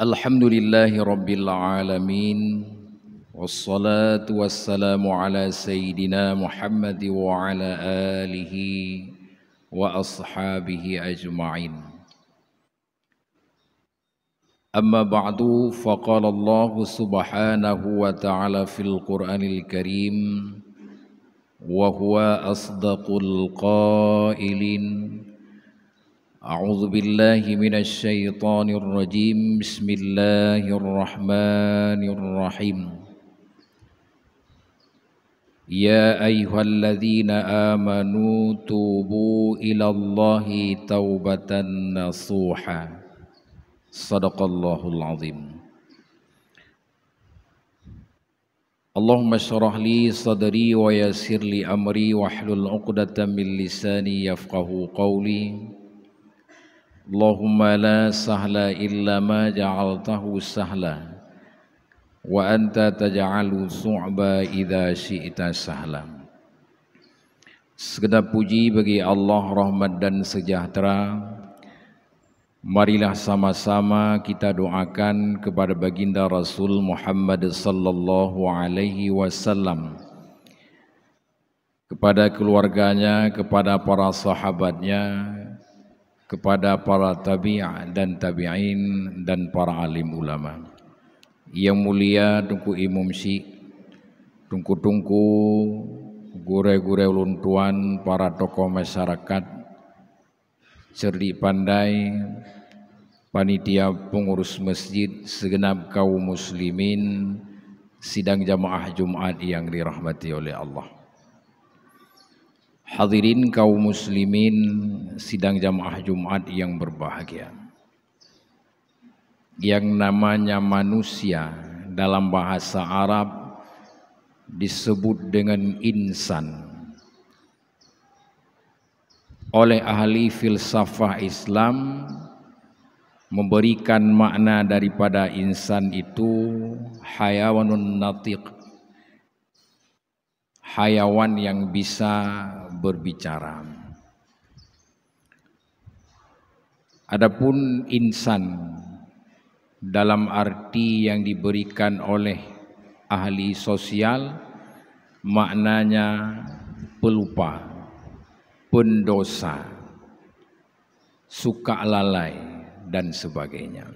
Alhamdulillahi Rabbil Alamin. Wassalatu wassalamu ala Sayyidina Muhammad wa ala alihi wa ashabihi ajma'in. Amma ba'du, faqala Allah subhanahu wa ta'ala fil Qur'anil Karim, wa huwa asdaqul qailin. أعوذ بالله من الشيطان الرجيم بسم الله الرحمن الرحيم يا أيها الذين آمنوا توبوا إلى الله توبة نصوحا صدق الله العظيم اللهم اشرح لي صدري ويسر لي أمري واحلل عقدة من لساني يفقه قولي Allahumma la sahla illa ma ja'altahu sahla wa anta taj'alu su'ba idza syi'ta sahla. Segenap puji bagi Allah, rahmat dan sejahtera. Marilah sama-sama kita doakan kepada baginda Rasul Muhammad sallallahu alaihi wasallam, kepada keluarganya, kepada para sahabatnya, kepada para tabi' dan tabi'in dan para alim ulama. Yang mulia Tunku Imam Syekh, Tunku-tunku, gure-gure uluntuan, para tokoh masyarakat, cerdik pandai, panitia pengurus masjid, segenap kaum muslimin, sidang jamaah Jumat yang dirahmati oleh Allah. Hadirin kaum muslimin sidang jamaah Jumat yang berbahagia. Yang namanya manusia dalam bahasa Arab disebut dengan insan. Oleh ahli filsafah Islam memberikan makna daripada insan itu hayawanun natiq, hayawan yang bisa berbicara. Adapun insan dalam arti yang diberikan oleh ahli sosial, maknanya pelupa, pendosa, suka lalai dan sebagainya.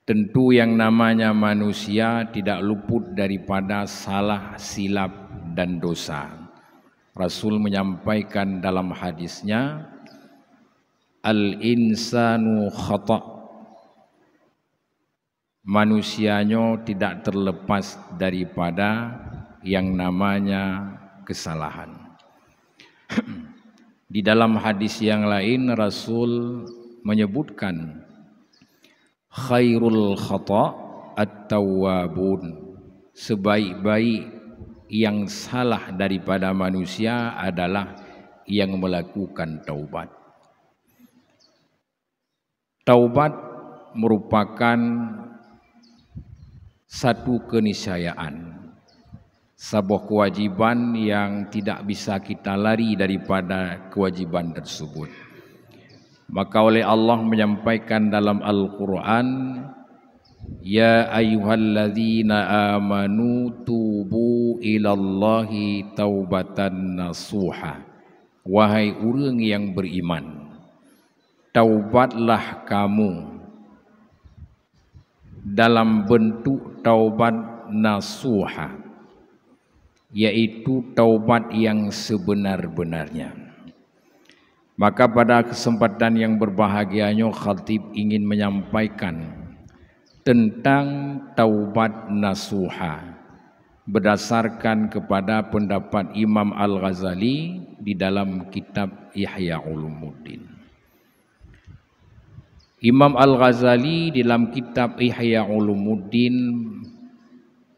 Tentu yang namanya manusia tidak luput daripada salah, silap dan dosa. Rasul menyampaikan dalam hadisnya, al-insanu khata', manusianya tidak terlepas daripada yang namanya kesalahan. Di dalam hadis yang lain Rasul menyebutkan khairul khata' at-tawwabun, sebaik-baik yang salah daripada manusia adalah yang melakukan taubat. Taubat merupakan satu keniscayaan, sebuah kewajiban yang tidak bisa kita lari daripada kewajiban tersebut. Maka oleh Allah menyampaikan dalam Al-Quran, ya ayyuhalladzina amanu tubu ilallahi taubatan nasuha. Wahai orang yang beriman, taubatlah kamu dalam bentuk taubat nasuha, yaitu taubat yang sebenar-benarnya. Maka pada kesempatan yang berbahagianya khatib ingin menyampaikan tentang taubat nasuha berdasarkan kepada pendapat Imam Al-Ghazali di dalam kitab Ihya Ulumuddin. Imam Al-Ghazali dalam kitab Ihya Ulumuddin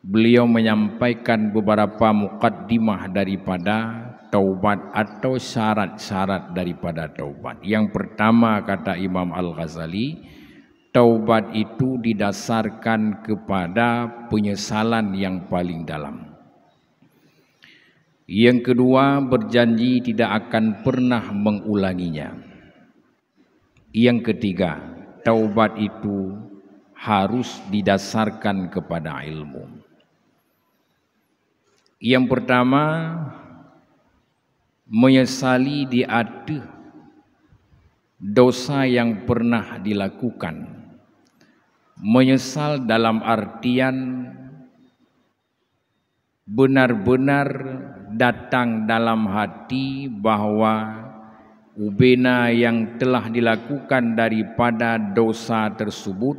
beliau menyampaikan beberapa muqaddimah daripada taubat atau syarat-syarat daripada taubat. Yang pertama, kata Imam Al-Ghazali, taubat itu didasarkan kepada penyesalan yang paling dalam. Yang kedua, berjanji tidak akan pernah mengulanginya. Yang ketiga, taubat itu harus didasarkan kepada ilmu. Yang pertama, menyesali di atas dosa yang pernah dilakukan. Menyesal dalam artian benar-benar datang dalam hati bahwa ubena yang telah dilakukan daripada dosa tersebut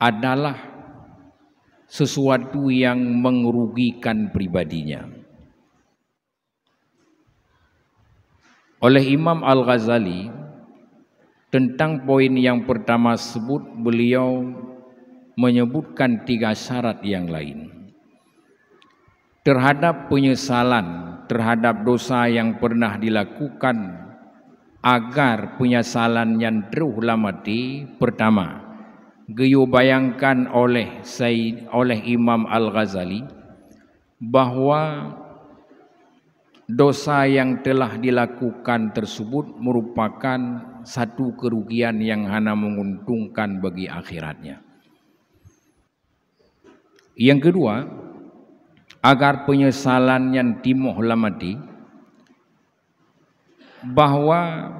adalah sesuatu yang merugikan pribadinya. Oleh Imam Al-Ghazali, tentang poin yang pertama sebut, beliau menyebutkan 3 syarat yang lain. Terhadap penyesalan terhadap dosa yang pernah dilakukan, agar penyesalan yang terulang mati, pertama, geyo bayangkan oleh Imam Al-Ghazali bahwa dosa yang telah dilakukan tersebut merupakan satu kerugian yang hanya menguntungkan bagi akhiratnya. Yang kedua, agar penyesalan yang timuh lamati, bahwa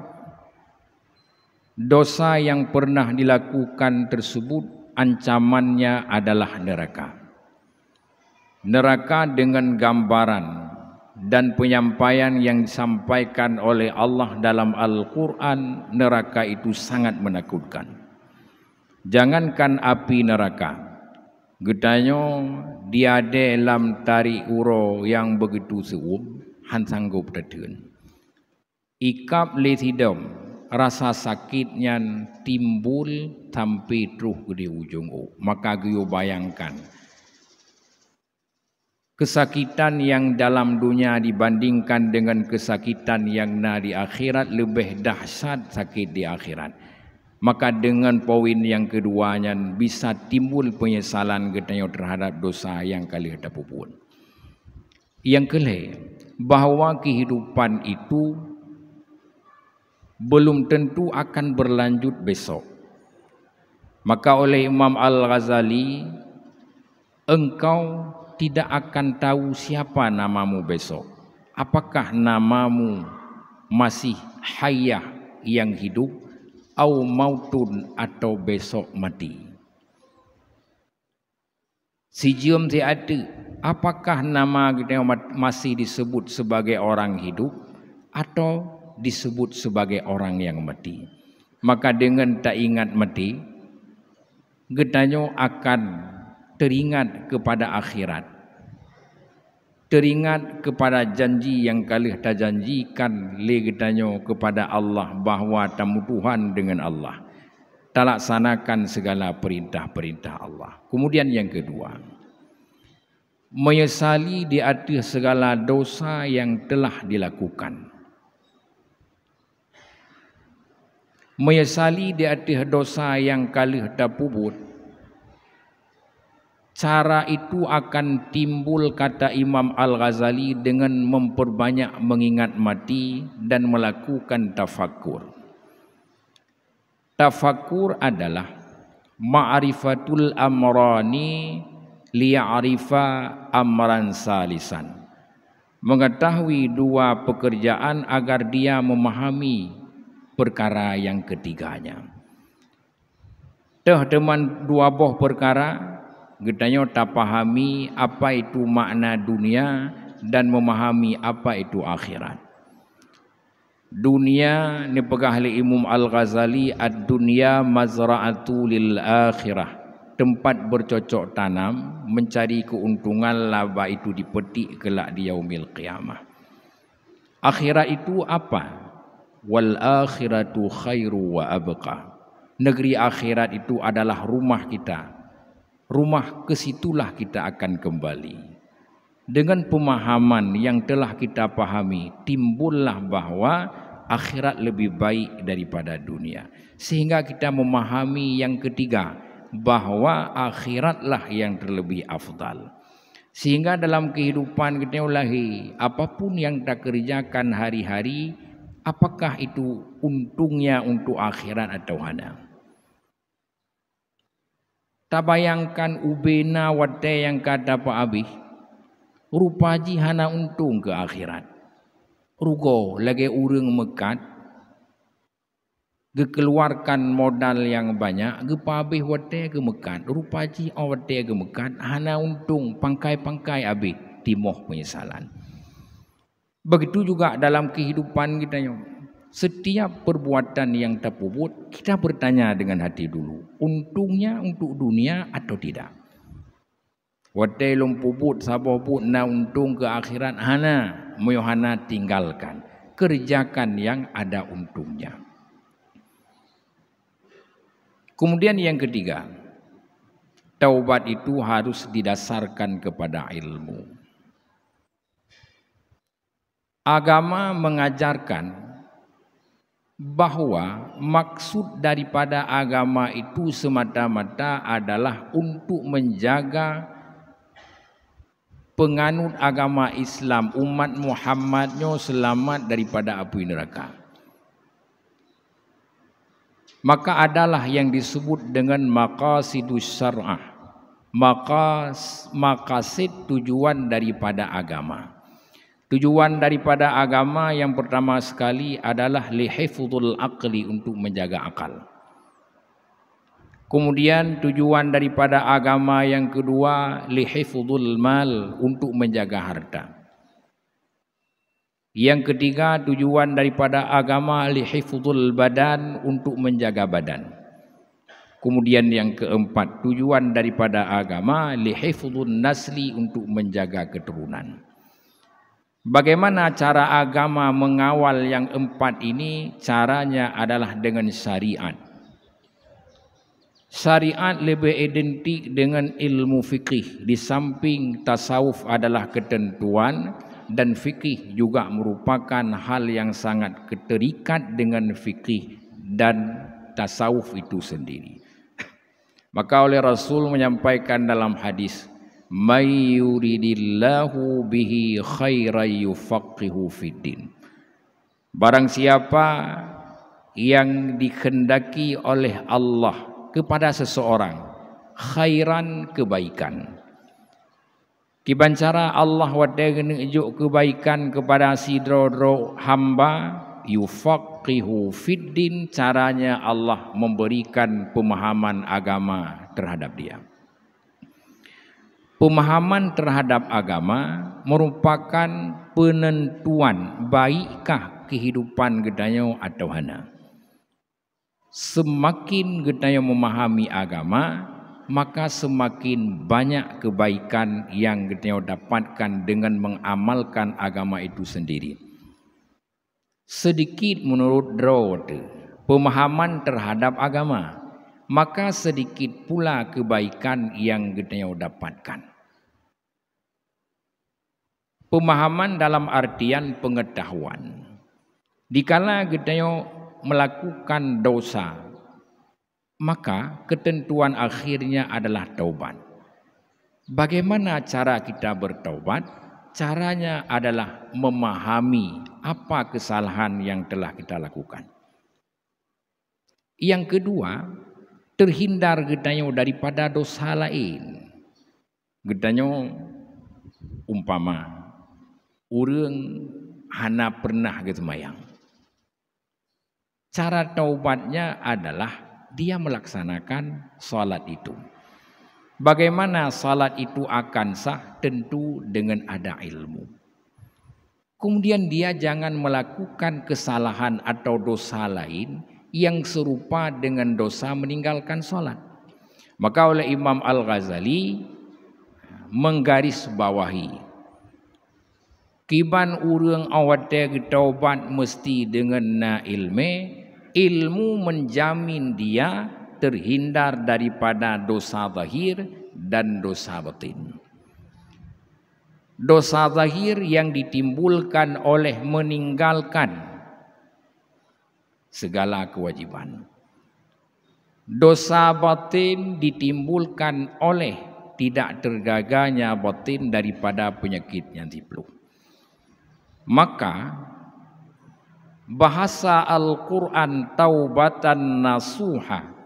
dosa yang pernah dilakukan tersebut ancamannya adalah neraka. Neraka dengan gambaran dan penyampaian yang disampaikan oleh Allah dalam Al-Quran, neraka itu sangat menakutkan. Jangankan api neraka, getanyo dia dalam tarik uro yang begitu seup, han sanggup tertun. Ikap letidom, rasa sakitnya timbul sampai terus di ujung. Maka geyo bayangkan, kesakitan yang dalam dunia dibandingkan dengan kesakitan yang di akhirat, lebih dahsyat sakit di akhirat. Maka dengan poin yang keduanya bisa timbul penyesalan getanyo terhadap dosa yang kali dapupun. Yang kelih, bahwa kehidupan itu belum tentu akan berlanjut besok. Maka oleh Imam Al-Ghazali, engkau tidak akan tahu siapa namamu besok. Apakah namamu masih hayah yang hidup, au mautun atau besok mati. Si jom si ada, apakah nama kita masih disebut sebagai orang hidup atau disebut sebagai orang yang mati. Maka dengan tak ingat mati, getanyo akan teringat kepada akhirat. Teringat kepada janji yang kali dah janjikan legetanyo kepada Allah, bahwa tamu Tuhan dengan Allah, tak laksanakan segala perintah-perintah Allah. Kemudian yang kedua, menyesali di atas segala dosa yang telah dilakukan. Menyesali di atas dosa yang kali dah puput. Cara itu akan timbul, kata Imam Al-Ghazali, dengan memperbanyak mengingat mati dan melakukan tafakur. Tafakur adalah ma'rifatul amrani liya'rifa amran salisan. Mengetahui 2 pekerjaan agar dia memahami perkara yang ketiganya. Teman 2 boh perkara, getanyo tak pahami apa itu makna dunia dan memahami apa itu akhirat. Dunia ni pegah oleh Imam Al-Ghazali, ad-dunya mazra'atu lil akhirah, tempat bercocok tanam mencari keuntungan laba itu dipetik kelak di yaumil qiyamah. Akhirat itu apa? Wal akhiratu khairu wa abqa. Negeri akhirat itu adalah rumah kita. Rumah ke situlah kita akan kembali. Dengan pemahaman yang telah kita pahami, timbullah bahwa akhirat lebih baik daripada dunia. Sehingga kita memahami yang ketiga, bahwa akhiratlah yang terlebih afdal. Sehingga dalam kehidupan kita lahir, apapun yang kita kerjakan hari-hari, apakah itu untungnya untuk akhirat atau hana? Tak bayangkan ubena wate yang kata Pak Abi, rupaji hana untung ke akhirat. Rugo lagi urang mekat, keluarkan modal yang banyak, gepabih wate ke mekat, rupaji wate ke mekat, hana untung pangkai-pangkai abi timoh penyesalan. Begitu juga dalam kehidupan kita. Setiap perbuatan yang terpubut, kita bertanya dengan hati dulu, untungnya untuk dunia atau tidak. Wate lom pubut sabobut na untung ke akhirat hana, moyohana tinggalkan. Kerjakan yang ada untungnya. Kemudian yang ketiga, taubat itu harus didasarkan kepada ilmu. Agama mengajarkan bahwa maksud daripada agama itu semata-mata adalah untuk menjaga penganut agama Islam, umat Muhammadnya selamat daripada api neraka. Maka adalah yang disebut dengan maqasidus syar'ah, maqasid tujuan daripada agama. Tujuan daripada agama yang pertama sekali adalah lihifdzul aqli, untuk menjaga akal. Kemudian tujuan daripada agama yang kedua lihifdzul mal, untuk menjaga harta. Yang ketiga tujuan daripada agama lihifdzul badan, untuk menjaga badan. Kemudian yang keempat tujuan daripada agama lihifdzun nasli, untuk menjaga keturunan. Bagaimana cara agama mengawal yang empat ini? Caranya adalah dengan syariat. Syariat lebih identik dengan ilmu fikih. Di samping tasawuf adalah ketentuan, dan fikih juga merupakan hal yang sangat terikat dengan fikih dan tasawuf itu sendiri. Maka oleh Rasul menyampaikan dalam hadis, may yuridillahu bihi khairan yufaqihu fiddin. Barang siapa yang dikehendaki oleh Allah kepada seseorang khairan, kebaikan. Kibancara Allah wate nunjuk kebaikan kepada sidro hamba, yufaqihu fiddin, caranya Allah memberikan pemahaman agama terhadap dia. Pemahaman terhadap agama merupakan penentuan baikkah kehidupan gedanyo atau hana. Semakin gedanyo memahami agama, maka semakin banyak kebaikan yang gedanyo dapatkan dengan mengamalkan agama itu sendiri. Sedikit menurut Drawd pemahaman terhadap agama, maka sedikit pula kebaikan yang gedanyo dapatkan. Pemahaman dalam artian pengetahuan. Dikala gedanyo melakukan dosa, maka ketentuan akhirnya adalah taubat. Bagaimana cara kita bertaubat? Caranya adalah memahami apa kesalahan yang telah kita lakukan. Yang kedua, terhindar gedanyo daripada dosa lain. Gedanyo umpama urang hana pernah semayang. Cara taubatnya adalah dia melaksanakan salat itu. Bagaimana salat itu akan sah? Tentu dengan ada ilmu. Kemudian dia jangan melakukan kesalahan atau dosa lain yang serupa dengan dosa meninggalkan salat. Maka oleh Imam Al-Ghazali menggarisbawahi, kiban urang awate taubat mesti dengan na ilmu menjamin dia terhindar daripada dosa zahir dan dosa batin. Dosa zahir yang ditimbulkan oleh meninggalkan segala kewajiban. Dosa batin ditimbulkan oleh tidak tergaganya batin daripada penyakit yang timbul. Maka bahasa Al-Quran taubatan nasuha.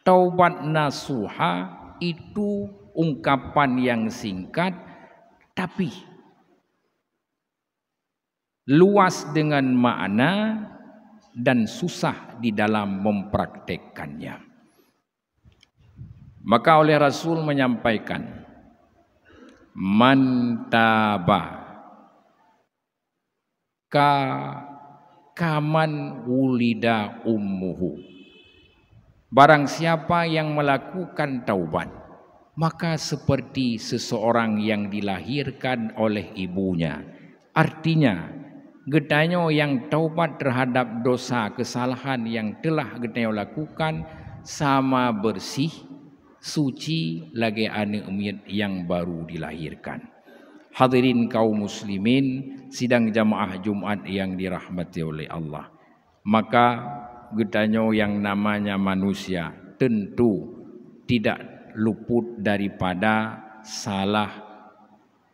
Taubat nasuha itu ungkapan yang singkat tapi luas dengan makna dan susah di dalam mempraktekkannya. Maka oleh Rasul menyampaikan, man taba kaman wulida ummuhu. Barang siapa yang melakukan taubat, maka seperti seseorang yang dilahirkan oleh ibunya. Artinya, gedanyo yang taubat terhadap dosa kesalahan yang telah gedanyo lakukan sama bersih, suci lagi anak yang baru dilahirkan. Hadirin kaum muslimin, sidang jamaah Jumat yang dirahmati oleh Allah. Maka gedanyo yang namanya manusia tentu tidak luput daripada salah,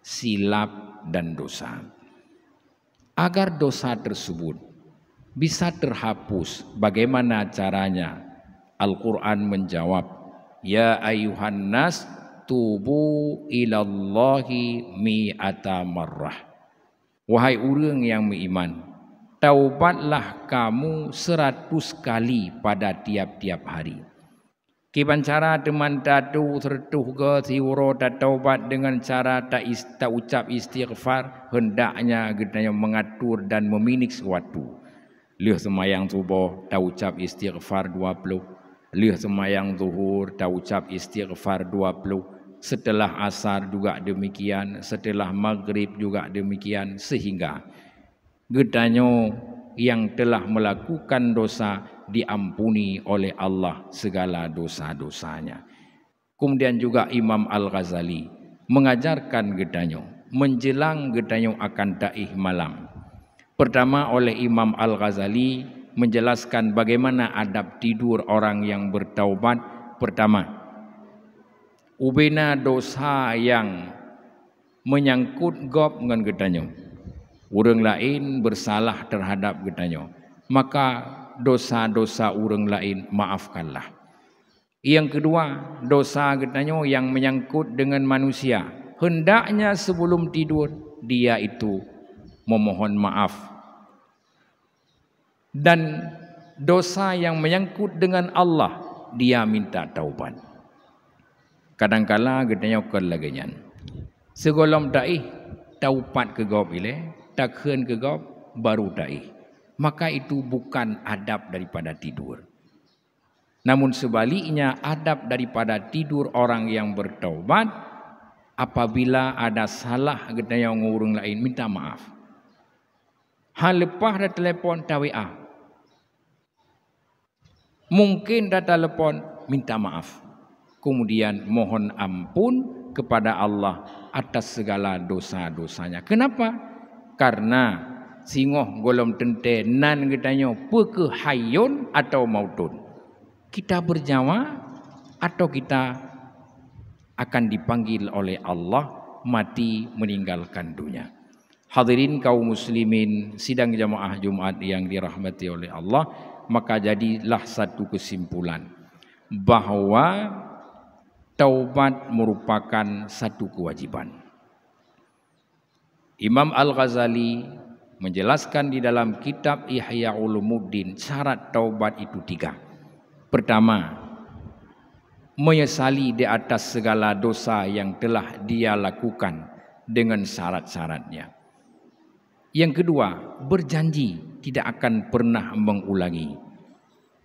silap dan dosa. Agar dosa tersebut bisa terhapus, bagaimana caranya? Al-Quran menjawab, ya ayuhan nas tubu ilallahi mi'ata marrah. Wahai orang yang beriman, taubatlah kamu 100 kali pada tiap-tiap hari. Kiban cara teman tadu tertuh ke siwro dan taubat dengan cara tak ucap istighfar, hendaknya gedanya mengatur dan meminik sesuatu. Lih semayang subuh tak ucap istighfar 20, lih semayang zuhur tak ucap istighfar 20, setelah asar juga demikian, setelah maghrib juga demikian, sehingga gedanyo yang telah melakukan dosa diampuni oleh Allah segala dosa-dosanya. Kemudian juga Imam Al-Ghazali mengajarkan gedanyo menjelang gedanyo akan daih malam. Pertama oleh Imam Al-Ghazali menjelaskan bagaimana adab tidur orang yang bertaubat. Pertama, ubena dosa yang menyangkut gob dengan gedanyo. Orang lain bersalah terhadap gedanyo, maka dosa-dosa orang lain maafkanlah. Yang kedua, dosa gedanyo yang menyangkut dengan manusia, hendaknya sebelum tidur dia itu memohon maaf. Dan dosa yang menyangkut dengan Allah, dia minta taubat. Kadang-kala gedanyo kelaganyan segolom daih taubat ke gob ile tak khen ke gob baru daih, maka itu bukan adab daripada tidur. Namun sebaliknya adab daripada tidur orang yang bertaubat, apabila ada salah gedanya ngurung lain minta maaf. Hal lepas dah telefon tak WA, mungkin dah telefon minta maaf, kemudian mohon ampun kepada Allah atas segala dosa-dosanya. Kenapa? Karena singoh golom tente nan getanyo pekehayun atau mautun. Kita bernyawa atau kita akan dipanggil oleh Allah mati meninggalkan dunia. Hadirin kaum muslimin sidang jamaah Jumat yang dirahmati oleh Allah, maka jadilah satu kesimpulan bahwa taubat merupakan satu kewajiban. Imam Al-Ghazali menjelaskan di dalam kitab Ihya Ulumuddin syarat taubat itu 3. Pertama, menyesali di atas segala dosa yang telah dia lakukan dengan syarat-syaratnya. Yang kedua, berjanji tidak akan pernah mengulangi.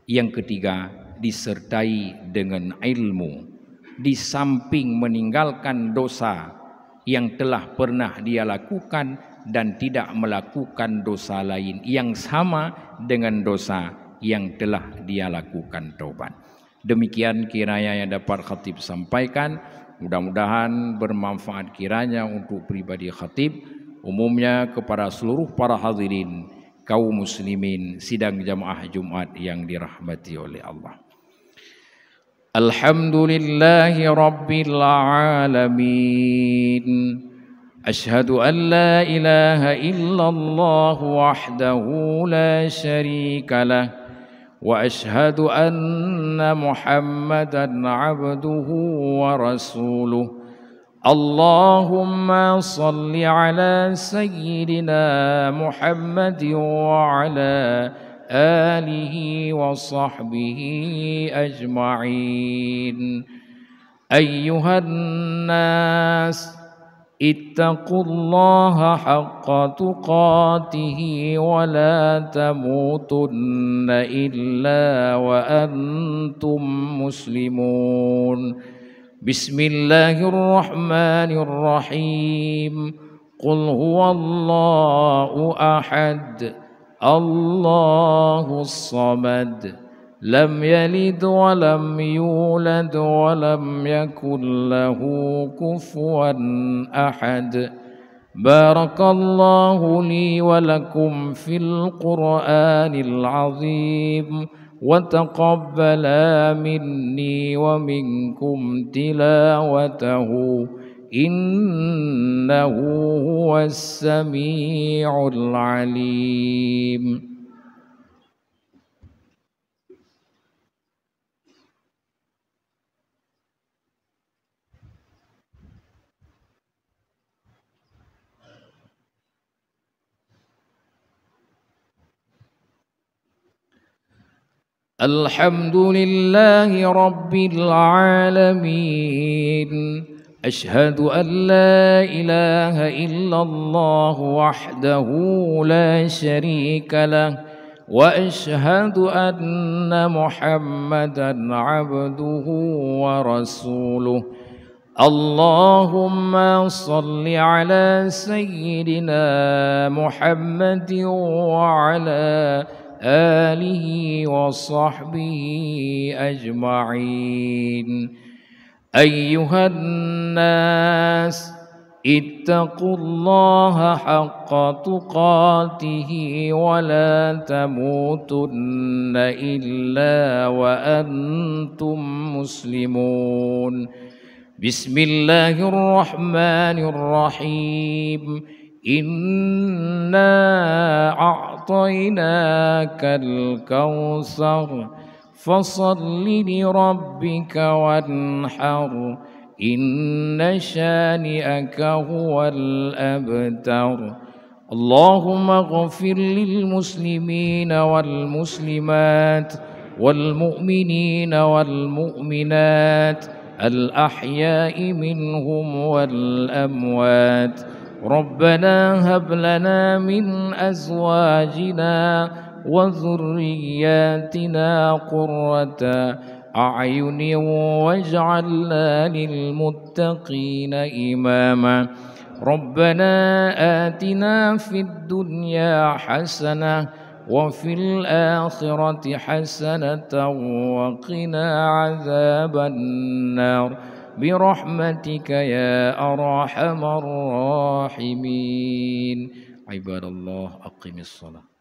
Yang ketiga, disertai dengan ilmu. Di samping meninggalkan dosa yang telah pernah dia lakukan dan tidak melakukan dosa lain yang sama dengan dosa yang telah dia lakukan taubat. Demikian kiranya yang dapat khatib sampaikan. Mudah-mudahan bermanfaat kiranya untuk pribadi khatib, umumnya kepada seluruh para hadirin kaum muslimin sidang jamaah Jumat yang dirahmati oleh Allah. Alhamdulillahi Rabbil Alamin. أشهد أن لا إله إلا الله وحده لا شريك له وأشهد أن محمدًا عبده ورسوله اللهم صل على سيدنا محمد وعلى آله وصحبه أجمعين. أيها الناس اتقوا الله حق تقاته ولا تموتن إلا وأنتم مسلمون. بسم الله الرحمن الرحيم. قل هو الله أحد الله الصمد لم يلد ولم يولد ولم يكن له كفوا أحد. بارك الله لي ولكم في القرآن العظيم وتقبل مني ومنكم تلاوته إنه هو السميع العليم. الحمد لله رب العالمين. أشهد أن لا إله إلا الله وحده لا شريك له وأشهد أن محمدًا عبده ورسوله اللهم صل على سيدنا محمد وعلى آله وصحبه أجمعين. أيها الناس اتقوا الله حق تقاته ولا تموتن إلا وأنتم مسلمون. بسم الله الرحمن الرحيم. إنا أعطيناك الكوثر فصل لربك وانحر إن شانئك هو الأبتر. اللهم اغفر للمسلمين والمسلمات والمؤمنين والمؤمنات الأحياء منهم والأموات. ربنا هب لنا من أزواجنا وذرياتنا قرة أعين واجعلنا للمتقين إماما. ربنا آتنا في الدنيا حسنة وفي الآخرة حسنة وقنا عذاب النار برحمتك يا أرحم الراحمين. عباد الله أقم الصلاة.